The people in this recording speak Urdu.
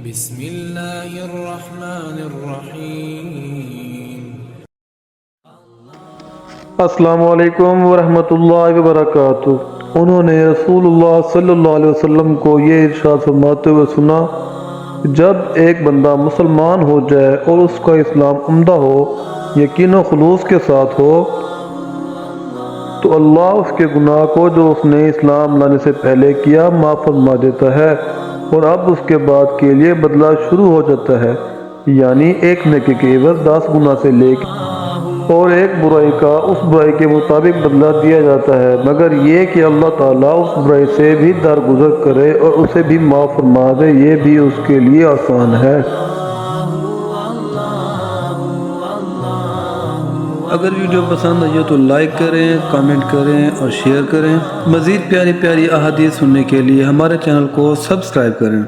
بسم اللہ الرحمن الرحیم۔ السلام علیکم ورحمۃ اللہ وبرکاتہ۔ انہوں نے رسول اللہ صلی اللہ علیہ وسلم کو یہ ارشاد فرماتے ہوئے سنا، جب ایک بندہ مسلمان ہو جائے اور اس کا اسلام عمدہ ہو، یقین و خلوص کے ساتھ ہو، تو اللہ اس کے گناہ کو جو اس نے اسلام لانے سے پہلے کیا معاف فرما دیتا ہے، اور اب اس کے بعد کے لیے بدلہ شروع ہو جاتا ہے، یعنی ایک نیکی کے عوض 10 گنا سے لے کے اور ایک برائی کا اس برائی کے مطابق بدلہ دیا جاتا ہے، مگر یہ کہ اللہ تعالیٰ اس برائی سے بھی درگزر کرے اور اسے بھی معاف فرما دے، یہ بھی اس کے لیے آسان ہے۔ اگر ویڈیو پسند آئی تو لائک کریں، کامنٹ کریں اور شیئر کریں۔ مزید پیاری پیاری احادیث سننے کے لیے ہمارے چینل کو سبسکرائب کریں۔